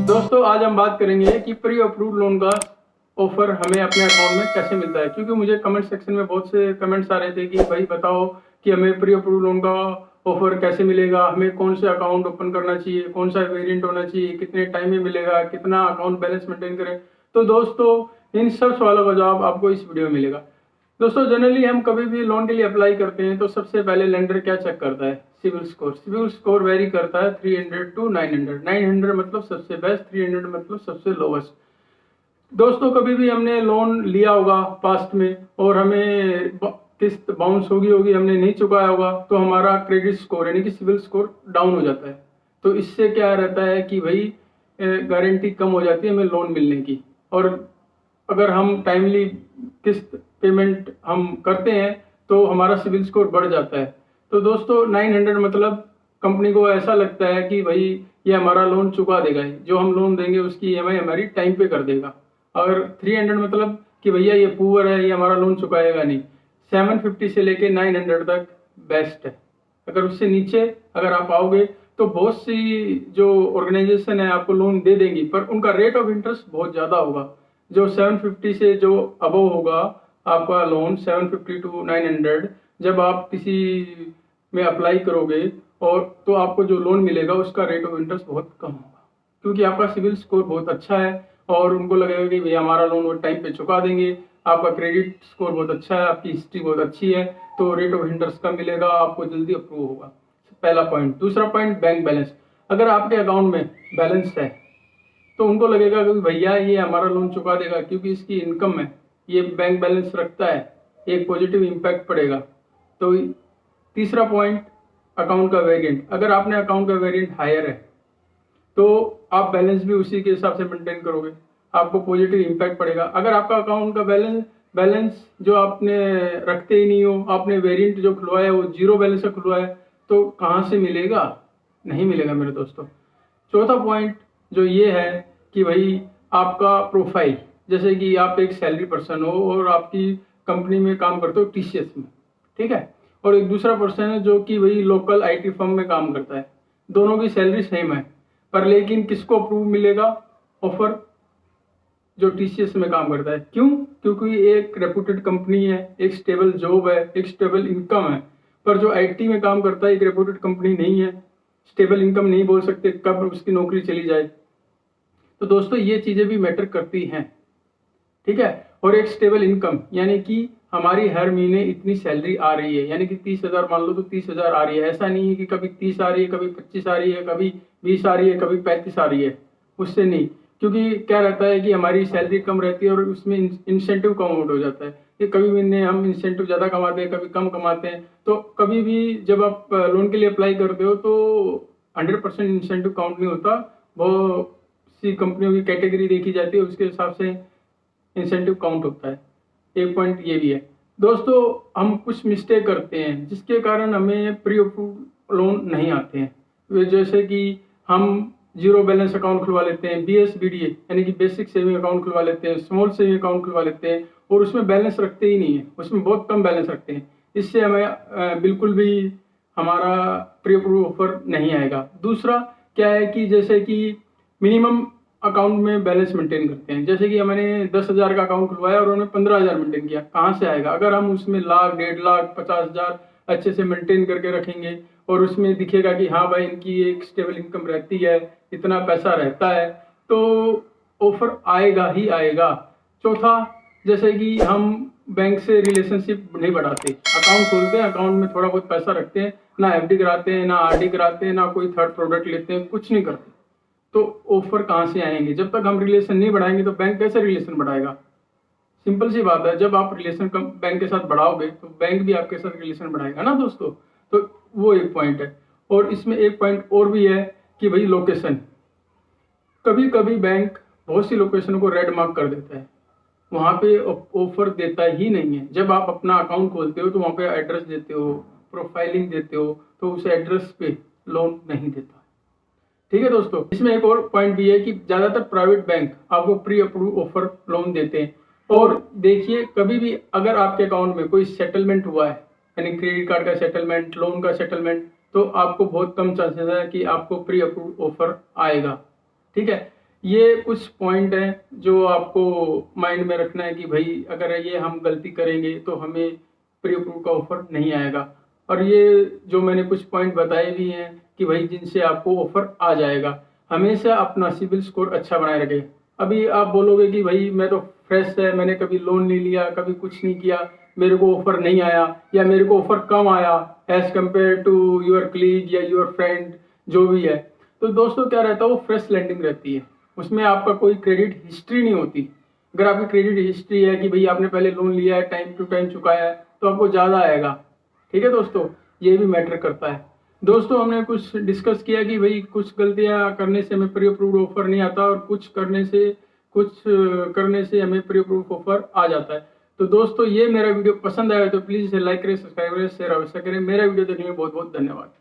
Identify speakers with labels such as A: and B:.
A: दोस्तों आज हम बात करेंगे कि प्री अप्रूव्ड लोन का ऑफर हमें अपने अकाउंट में कैसे मिलता है। क्योंकि मुझे कमेंट सेक्शन में बहुत से कमेंट्स आ रहे थे कि भाई बताओ कि हमें प्री अप्रूव्ड लोन का ऑफर कैसे मिलेगा, हमें कौन से अकाउंट ओपन करना चाहिए, कौन सा वेरिएंट होना चाहिए, कितने टाइम में मिलेगा, कितना अकाउंट बैलेंस मेंटेन करें। तो दोस्तों इन सब सवालों का जवाब आपको इस वीडियो में मिलेगा। दोस्तों जनरली हम कभी भी लोन के लिए अप्लाई करते हैं तो सबसे पहले लेंडर क्या चेक करता है? CIBIL score. CIBIL score vary करता है 300 टू 900। 900 मतलब सबसे बेस्ट, 300 मतलब सबसे लोवेस्ट। दोस्तों कभी भी हमने लोन लिया होगा पास्ट में और हमें किस्त बाउंस होगी होगी हमने नहीं चुकाया होगा तो हमारा क्रेडिट स्कोर यानी कि सिविल स्कोर डाउन हो जाता है। तो इससे क्या रहता है कि भाई गारंटी कम हो जाती है हमें लोन मिलने की। और अगर हम टाइमली किस्त पेमेंट हम करते हैं तो हमारा सिविल स्कोर बढ़ जाता है। तो दोस्तों 900 मतलब कंपनी को ऐसा लगता है कि भाई ये हमारा लोन चुका देगा, जो हम लोन देंगे उसकी ईएमआई हमारी टाइम पे कर देगा। अगर 300 मतलब कि भैया ये पुअर है, ये हमारा लोन चुकाएगा नहीं। 750 से लेके 900 तक बेस्ट है। अगर उससे नीचे अगर आप आओगे तो बहुत सी जो ऑर्गेनाइजेशन है आपको लोन दे देंगी, पर उनका रेट ऑफ इंटरेस्ट बहुत ज़्यादा होगा। जो 750 से जो अबव होगा आपका लोन 750 टू 900, जब आप किसी में अप्लाई करोगे और तो आपको जो लोन मिलेगा उसका रेट ऑफ इंटरेस्ट बहुत कम होगा, क्योंकि आपका सिविल स्कोर बहुत अच्छा है और उनको लगेगा कि भैया हमारा लोन वो टाइम पे चुका देंगे, आपका क्रेडिट स्कोर बहुत अच्छा है, आपकी हिस्ट्री बहुत अच्छी है, तो रेट ऑफ इंटरेस्ट कम मिलेगा, आपको जल्दी अप्रूव होगा। पहला पॉइंट। दूसरा पॉइंट बैंक बैलेंस। अगर आपके अकाउंट में बैलेंस है तो उनको लगेगा कि भैया ये हमारा लोन चुका देगा क्योंकि इसकी इनकम है, ये बैंक बैलेंस रखता है, एक पॉजिटिव इम्पैक्ट पड़ेगा। तो तीसरा पॉइंट अकाउंट का वेरिएंट। अगर आपने अकाउंट का वेरिएंट हायर है तो आप बैलेंस भी उसी के हिसाब से मेंटेन करोगे, आपको पॉजिटिव इम्पैक्ट पड़ेगा। अगर आपका अकाउंट का बैलेंस जो आपने रखते ही नहीं हो, आपने वेरिएंट जो खुलवाया वो जीरो बैलेंस से खुलवाया, तो कहाँ से मिलेगा? नहीं मिलेगा मेरे दोस्तों। चौथा पॉइंट जो ये है कि भाई आपका प्रोफाइल, जैसे कि आप एक सैलरी पर्सन हो और आपकी कंपनी में काम करते हो टीसीएस में, ठीक है, और एक दूसरा पर्सन है जो कि भाई लोकल आईटी फर्म में काम करता है। दोनों की सैलरी सेम है, पर लेकिन किसको अप्रूव मिलेगा ऑफर? जो टीसीएस में काम करता है। क्यों? क्योंकि एक रेपुटेड कंपनी है, एक स्टेबल जॉब है, एक स्टेबल इनकम है। पर जो आईटी में काम करता है एक रेपुटेड कंपनी नहीं है, स्टेबल इनकम नहीं बोल सकते, कब उसकी नौकरी चली जाए। तो दोस्तों ये चीजें भी मैटर करती हैं, ठीक है। और एक स्टेबल इनकम यानी कि हमारी हर महीने इतनी सैलरी आ रही है, यानी कि 30,000 मान लो तो 30,000 आ रही है। ऐसा नहीं है कि कभी 30 आ रही है, कभी 25 आ रही है, कभी 20 आ रही है, कभी 35 आ रही है, उससे नहीं। क्योंकि क्या रहता है कि हमारी सैलरी कम रहती है और उसमें इंसेंटिव कम आउट हो जाता है कि कभी महीने हम इंसेंटिव ज़्यादा कमाते हैं, कभी कम कमाते हैं। तो कभी भी जब आप लोन के लिए अप्लाई करते हो तो 100% इंसेंटिव काउंट नहीं होता, वो सी कंपनियों की कैटेगरी देखी जाती है, उसके हिसाब से इंसेंटिव काउंट होता है। एक पॉइंट ये भी है। दोस्तों हम कुछ मिस्टेक करते हैं जिसके कारण हमें प्री अप्रूव्ड लोन नहीं आते हैं। जैसे कि हम जीरो बैलेंस अकाउंट खुलवा लेते हैं, BSBDA यानी कि बेसिक सेविंग अकाउंट खुलवा लेते हैं, स्मॉल सेविंग अकाउंट खुलवा लेते हैं और उसमें बैलेंस रखते ही नहीं है, उसमें बहुत कम बैलेंस रखते हैं। इससे हमें बिल्कुल भी हमारा प्री अप्रूव ऑफर नहीं आएगा। दूसरा क्या है कि जैसे कि मिनिमम अकाउंट में बैलेंस मेंटेन करते हैं, जैसे कि मैंने 10,000 का अकाउंट खुलवाया और उन्होंने 15,000 मेंटेन किया, कहाँ से आएगा? अगर हम उसमें लाख, 1.5 लाख, 50,000 अच्छे से मेंटेन करके रखेंगे और उसमें दिखेगा कि हाँ भाई इनकी एक स्टेबल इनकम रहती है, इतना पैसा रहता है, तो ऑफर आएगा ही आएगा। चौथा, जैसे कि हम बैंक से रिलेशनशिप नहीं बढ़ाते, अकाउंट खोलते हैं, अकाउंट में थोड़ा बहुत पैसा रखते हैं, ना एफडी कराते हैं, ना आरडी कराते हैं, ना कोई थर्ड प्रोडक्ट लेते हैं, कुछ नहीं करते, तो ऑफर कहाँ से आएंगे? जब तक हम रिलेशन नहीं बढ़ाएंगे तो बैंक कैसे रिलेशन बढ़ाएगा? सिंपल सी बात है, जब आप रिलेशन बैंक के साथ बढ़ाओगे तो बैंक भी आपके साथ रिलेशन बढ़ाएगा ना दोस्तों। तो वो एक पॉइंट है। और इसमें एक पॉइंट और भी है कि भाई लोकेशन। कभी कभी बैंक बहुत सी लोकेशन को रेड मार्क कर देता है, वहाँ पे ऑफर देता ही नहीं है। जब आप अपना अकाउंट खोलते हो तो वहाँ पे एड्रेस देते हो, प्रोफाइलिंग देते हो, तो उस एड्रेस पे लोन नहीं देता, ठीक है दोस्तों। इसमें एक और पॉइंट भी है कि ज्यादातर प्राइवेट बैंक आपको प्री अप्रूव ऑफर लोन देते हैं। और देखिए कभी भी अगर आपके अकाउंट में कोई सेटलमेंट हुआ है, यानी क्रेडिट कार्ड का सेटलमेंट, लोन का सेटलमेंट, तो आपको बहुत कम चांसेस है कि आपको प्री अप्रूव्ड ऑफर आएगा। ठीक है, ये कुछ पॉइंट हैं जो आपको माइंड में रखना है कि भाई अगर ये हम गलती करेंगे तो हमें प्री अप्रूव का ऑफर नहीं आएगा। और ये जो मैंने कुछ पॉइंट बताए भी हैं कि भाई जिनसे आपको ऑफर आ जाएगा। हमेशा अपना सिबिल स्कोर अच्छा बनाए रखें। अभी आप बोलोगे कि भाई मैं तो फ्रेश है, मैंने कभी लोन नहीं लिया, कभी कुछ नहीं किया, मेरे को ऑफर नहीं आया या मेरे को ऑफर कम आया as compare to your colleague या योर फ्रेंड जो भी है। तो दोस्तों क्या रहता है, वो फ्रेश लैंडिंग रहती है, उसमें आपका कोई क्रेडिट हिस्ट्री नहीं होती। अगर आपकी क्रेडिट हिस्ट्री है कि भाई आपने पहले लोन लिया है, टाइम टू टाइम चुकाया है, तो आपको ज़्यादा आएगा। ठीक है दोस्तों, ये भी मैटर करता है। दोस्तों हमने कुछ डिस्कस किया कि भाई कुछ गलतियां करने से हमें प्री अप्रूव्ड ऑफर नहीं आता और कुछ करने से हमें प्री अप्रूव्ड ऑफर आ जाता है। तो दोस्तों ये मेरा वीडियो पसंद आया तो प्लीज़ इसे लाइक करें, सब्सक्राइब करें, शेयर अवश्य करें। मेरा वीडियो देखने में बहुत बहुत धन्यवाद।